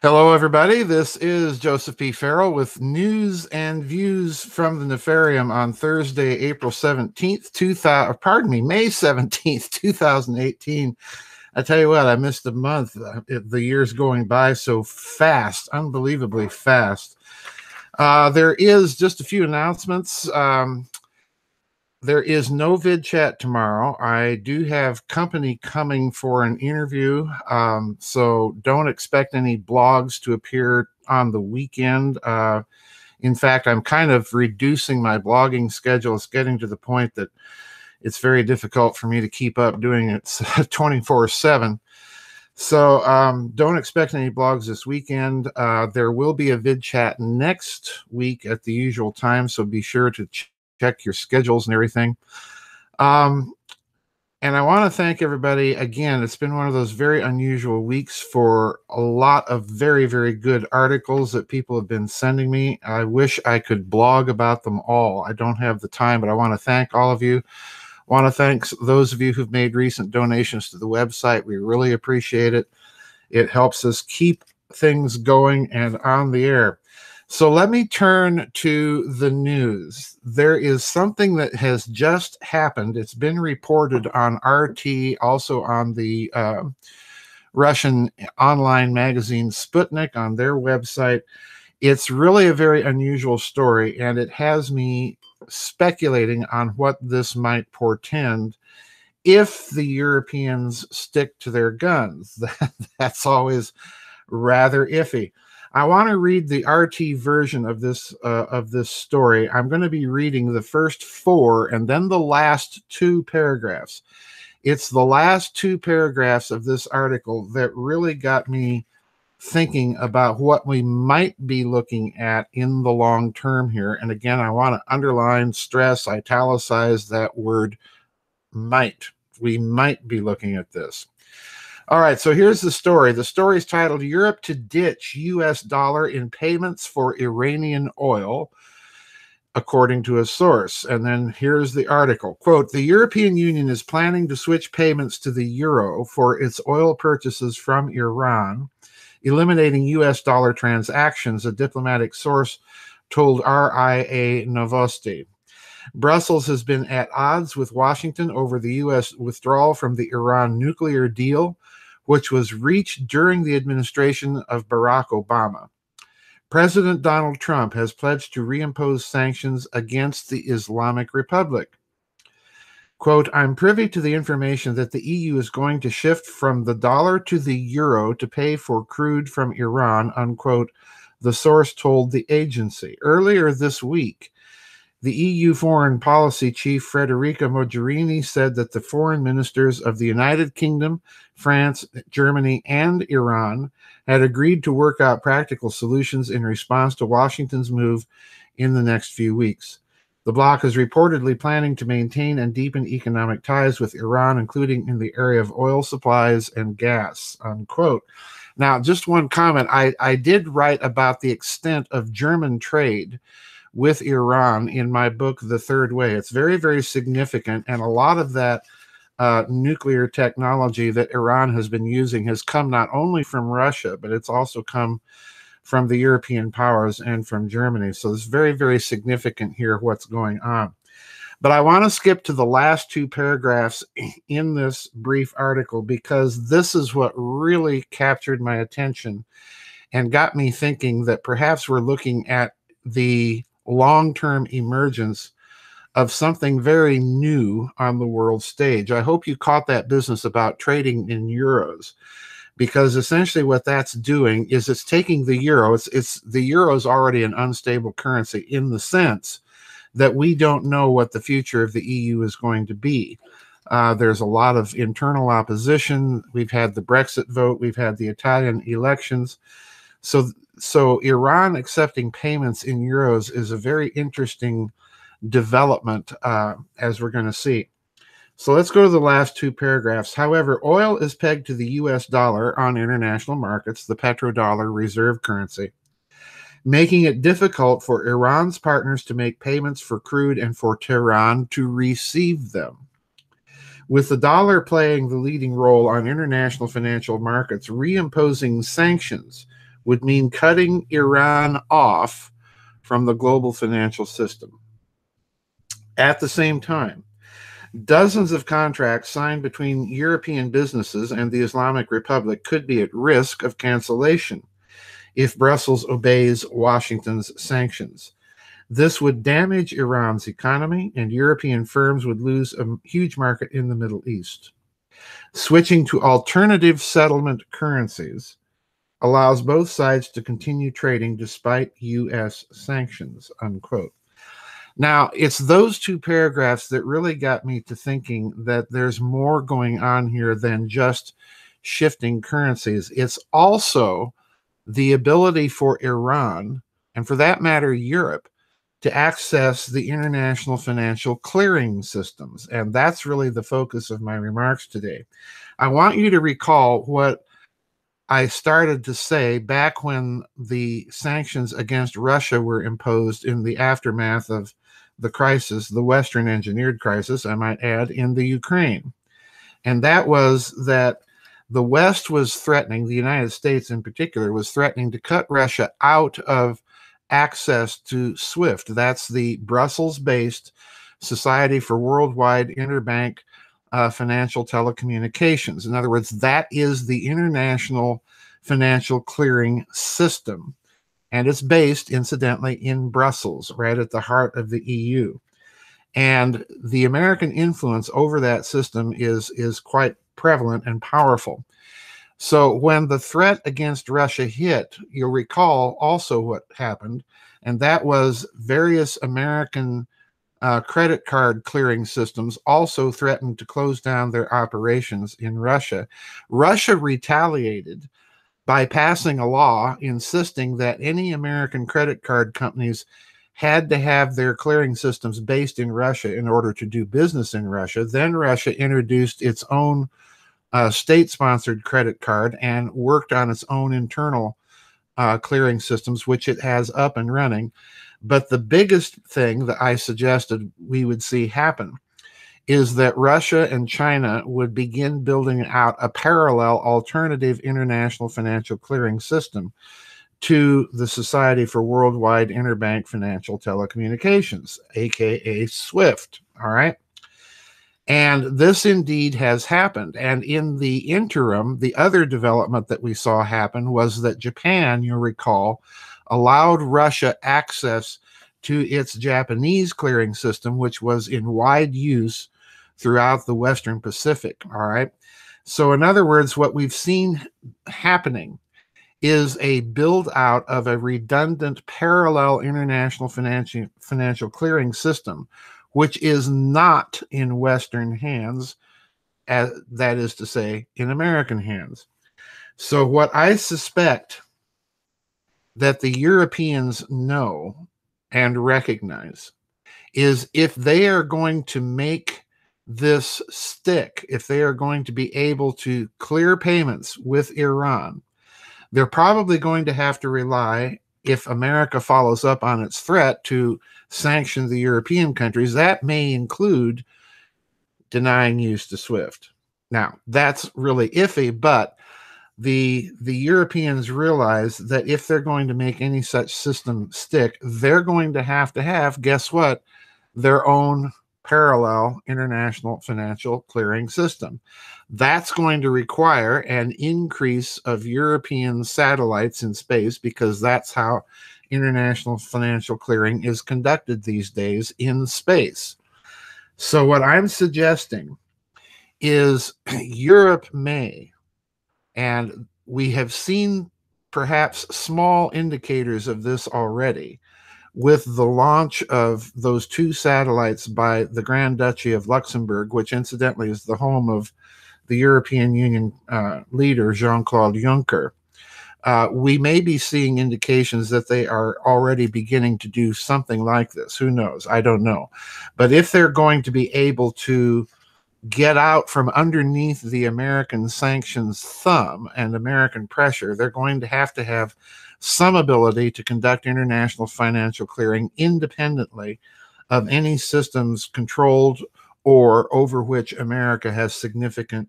Hello, everybody. This is Joseph P. Farrell with news and views from the Nefarium on Thursday, April 17th, May 17th, 2018. I tell you what, I missed a month. The year's going by so fast, unbelievably fast. There is just a few announcements. There is no vid chat tomorrow. I do have company coming for an interview, so don't expect any blogs to appear on the weekend. In fact, I'm kind of reducing my blogging schedule. It's getting to the point that it's very difficult for me to keep up doing it 24/7. So don't expect any blogs this weekend. There will be a vid chat next week at the usual time, so be sure to check your schedules and everything. And I want to thank everybody again. It's been one of those very unusual weeks for a lot of very, very good articles that people have been sending me. I wish I could blog about them all. I don't have the time, but I want to thank all of you. I want to thank those of you who've made recent donations to the website. We really appreciate it. It helps us keep things going and on the air. So let me turn to the news. There is something that has just happened. It's been reported on RT, also on the Russian online magazine Sputnik on their website. It's really a very unusual story, and it has me speculating on what this might portend if the Europeans stick to their guns. That's always rather iffy. I want to read the RT version of this story. I'm going to be reading the first 4 and then the last 2 paragraphs. It's the last 2 paragraphs of this article that really got me thinking about what we might be looking at in the long term here. And again, I want to underline, stress, italicize that word might. We might be looking at this. All right, so here's the story. The story is titled, Europe to Ditch U.S. Dollar in Payments for Iranian Oil, according to a source. And then here's the article. Quote, the European Union is planning to switch payments to the euro for its oil purchases from Iran, eliminating U.S. dollar transactions, a diplomatic source told RIA Novosti. Brussels has been at odds with Washington over the U.S. withdrawal from the Iran nuclear deal, which was reached during the administration of Barack Obama. President Donald Trump has pledged to reimpose sanctions against the Islamic Republic. Quote, I'm privy to the information that the EU is going to shift from the dollar to the euro to pay for crude from Iran, unquote, the source told the agency. Earlier this week, the EU Foreign Policy Chief Federica Mogherini said that the foreign ministers of the United Kingdom, France, Germany, and Iran had agreed to work out practical solutions in response to Washington's move in the next few weeks. The bloc is reportedly planning to maintain and deepen economic ties with Iran, including in the area of oil supplies and gas, unquote. Now, just one comment. I did write about the extent of German trade with Iran in my book, The Third Way. It's very, very significant. And a lot of that nuclear technology that Iran has been using has come not only from Russia, but it's also come from the European powers and from Germany. So it's very, very significant here what's going on. But I want to skip to the last 2 paragraphs in this brief article because this is what really captured my attention and got me thinking that perhaps we're looking at the long-term emergence of something very new on the world stage. I hope you caught that business about trading in euros, because essentially what that's doing is it's taking the euro. The euro is already an unstable currency in the sense that we don't know what the future of the EU is going to be. There's a lot of internal opposition. We've had the Brexit vote. We've had the Italian elections. So Iran accepting payments in euros is a very interesting development, as we're going to see. So let's go to the last 2 paragraphs. However, oil is pegged to the U.S. dollar on international markets, the petrodollar reserve currency, making it difficult for Iran's partners to make payments for crude and for Tehran to receive them. With the dollar playing the leading role on international financial markets, reimposing sanctions would mean cutting Iran off from the global financial system. At the same time, dozens of contracts signed between European businesses and the Islamic Republic could be at risk of cancellation if Brussels obeys Washington's sanctions. This would damage Iran's economy, and European firms would lose a huge market in the Middle East. Switching to alternative settlement currencies allows both sides to continue trading despite U.S. sanctions, unquote. Now, it's those two paragraphs that really got me to thinking that there's more going on here than just shifting currencies. It's also the ability for Iran, and for that matter, Europe, to access the international financial clearing systems. And that's really the focus of my remarks today. I want you to recall what I started to say back when the sanctions against Russia were imposed in the aftermath of the crisis, the Western engineered crisis, I might add, in the Ukraine. And that was that the West was threatening, the United States in particular, was threatening to cut Russia out of access to SWIFT. That's the Brussels-based Society for Worldwide Interbank Financial Telecommunications. In other words, that is the international financial clearing system. And it's based, incidentally, in Brussels, right at the heart of the EU. And the American influence over that system is quite prevalent and powerful. So when the threat against Russia hit, you'll recall also what happened, and that was various American credit card clearing systems also threatened to close down their operations in Russia. Russia retaliated by passing a law insisting that any American credit card companies had to have their clearing systems based in Russia in order to do business in Russia. Then Russia introduced its own state-sponsored credit card and worked on its own internal clearing systems, which it has up and running. But the biggest thing that I suggested we would see happen is that Russia and China would begin building out a parallel alternative international financial clearing system to the Society for Worldwide Interbank Financial Telecommunications, aka SWIFT, all right? And this indeed has happened. And in the interim, the other development that we saw happen was that Japan, you'll recall, allowed Russia access to its Japanese clearing system, which was in wide use throughout the Western Pacific, all right? So in other words, what we've seen happening is a build out of a redundant parallel international financial clearing system, which is not in Western hands, as that is to say, in American hands. So what I suspect that the Europeans know and recognize is if they are going to make this stick, if they are going to be able to clear payments with Iran, they're probably going to have to rely, if America follows up on its threat to sanction the European countries, that may include denying use to SWIFT. Now, that's really iffy, but the Europeans realize that if they're going to make any such system stick, they're going to have, guess what, their own parallel international financial clearing system. That's going to require an increase of European satellites in space, because that's how international financial clearing is conducted these days, in space. So what I'm suggesting is Europe may, and we have seen perhaps small indicators of this already, with the launch of those 2 satellites by the Grand Duchy of Luxembourg, which incidentally is the home of the European Union leader, Jean-Claude Juncker. We may be seeing indications that they are already beginning to do something like this. Who knows? I don't know. But if they're going to be able to get out from underneath the American sanctions thumb and American pressure, they're going to have some ability to conduct international financial clearing independently of any systems controlled or over which America has significant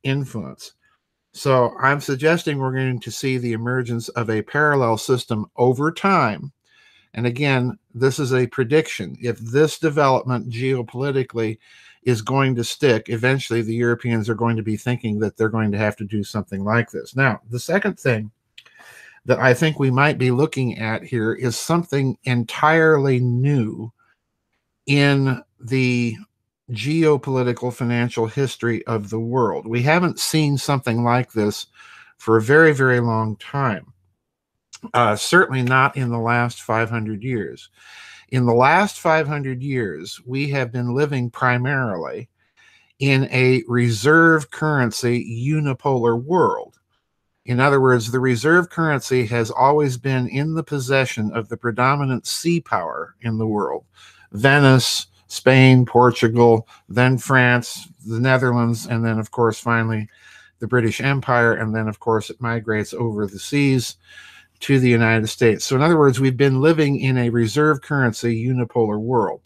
influence. So I'm suggesting we're going to see the emergence of a parallel system over time. And again, this is a prediction. If this development geopolitically is going to stick, eventually the Europeans are going to be thinking that they're going to have to do something like this. Now, the second thing that I think we might be looking at here is something entirely new in the geopolitical financial history of the world. We haven't seen something like this for a very, very long time. Certainly not in the last 500 years. In the last 500 years, we have been living primarily in a reserve currency unipolar world. In other words, the reserve currency has always been in the possession of the predominant sea power in the world. Venice, Spain, Portugal, then France, the Netherlands, and then, of course, finally the British Empire. And then, of course, it migrates over the seas to the United States. So in other words, we've been living in a reserve currency unipolar world.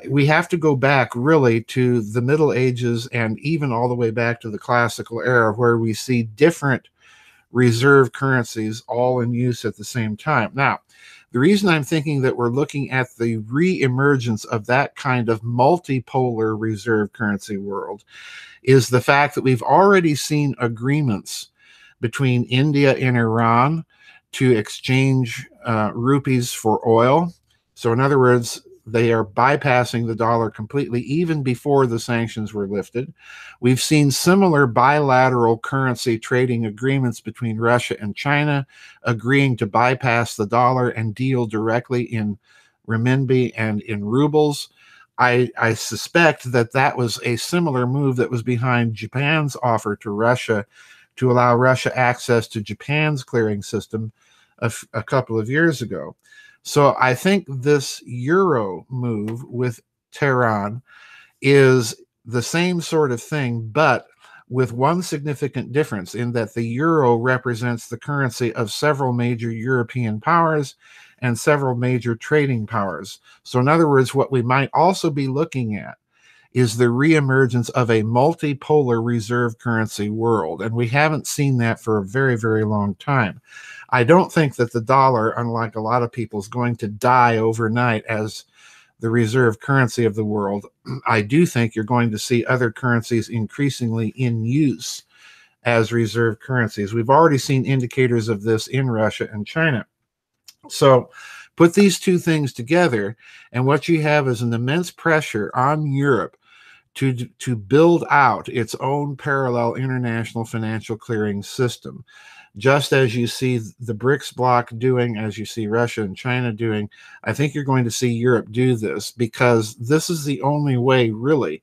We have to go back really to the Middle Ages and even all the way back to the classical era, where we see different reserve currencies all in use at the same time. Now, the reason I'm thinking that we're looking at the re-emergence of that kind of multipolar reserve currency world is the fact that we've already seen agreements between India and Iran to exchange rupees for oil. So in other words, they are bypassing the dollar completely even before the sanctions were lifted. We've seen similar bilateral currency trading agreements between Russia and China, agreeing to bypass the dollar and deal directly in renminbi and in rubles. I suspect that that was a similar move that was behind Japan's offer to Russia to allow Russia access to Japan's clearing system a couple of years ago. So I think this euro move with Tehran is the same sort of thing, but with one significant difference in that the euro represents the currency of several major European powers and several major trading powers. So in other words, what we might also be looking at is the reemergence of a multipolar reserve currency world. And we haven't seen that for a very, very long time. I don't think that the dollar, unlike a lot of people, is going to die overnight as the reserve currency of the world. I do think you're going to see other currencies increasingly in use as reserve currencies. We've already seen indicators of this in Russia and China. So put these two things together, and what you have is an immense pressure on Europe to build out its own parallel international financial clearing system. Just as you see the BRICS bloc doing, as you see Russia and China doing, I think you're going to see Europe do this, because this is the only way really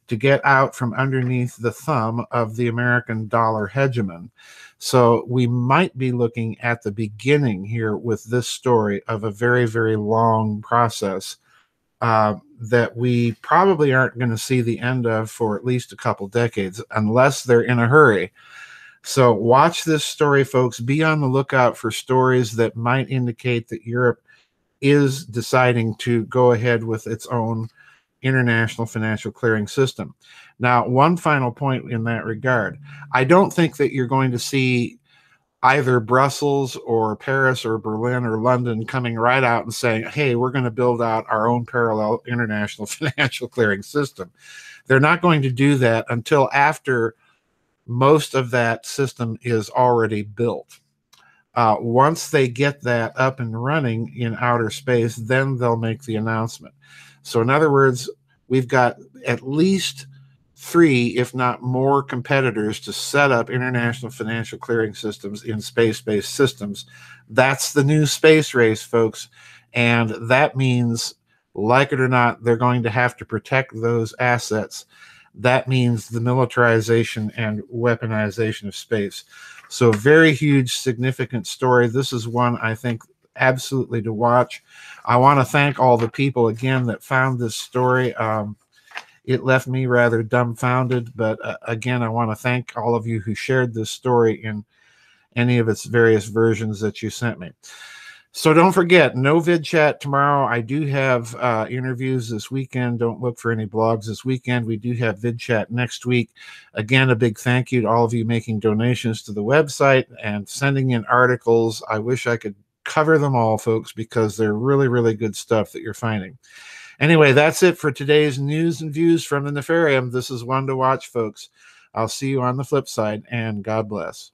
to get out from underneath the thumb of the American dollar hegemon. So we might be looking at the beginning here with this story of a very, very long process that we probably aren't going to see the end of for at least a couple decades, unless they're in a hurry. So watch this story, folks. Be on the lookout for stories that might indicate that Europe is deciding to go ahead with its own international financial clearing system. Now, one final point in that regard. I don't think that you're going to see either Brussels or Paris or Berlin or London coming right out and saying, hey, we're going to build out our own parallel international financial clearing system. They're not going to do that until after most of that system is already built. Once they get that up and running in outer space, then they'll make the announcement. So in other words, we've got at least 3, if not more, competitors to set up international financial clearing systems in space-based systems. That's the new space race, folks. And that means, like it or not, they're going to have to protect those assets. That means the militarization and weaponization of space. So very huge, significant story. This is one I think absolutely to watch. I want to thank all the people again that found this story. It left me rather dumbfounded, but again, I want to thank all of you who shared this story in any of its various versions that you sent me. So don't forget, no vid chat tomorrow. I do have interviews this weekend. Don't look for any blogs this weekend. We do have vid chat next week. Again, a big thank you to all of you making donations to the website and sending in articles. I wish I could cover them all, folks, because they're really, really good stuff that you're finding. Anyway, that's it for today's news and views from the Nefarium. This is one to watch, folks. I'll see you on the flip side, and God bless.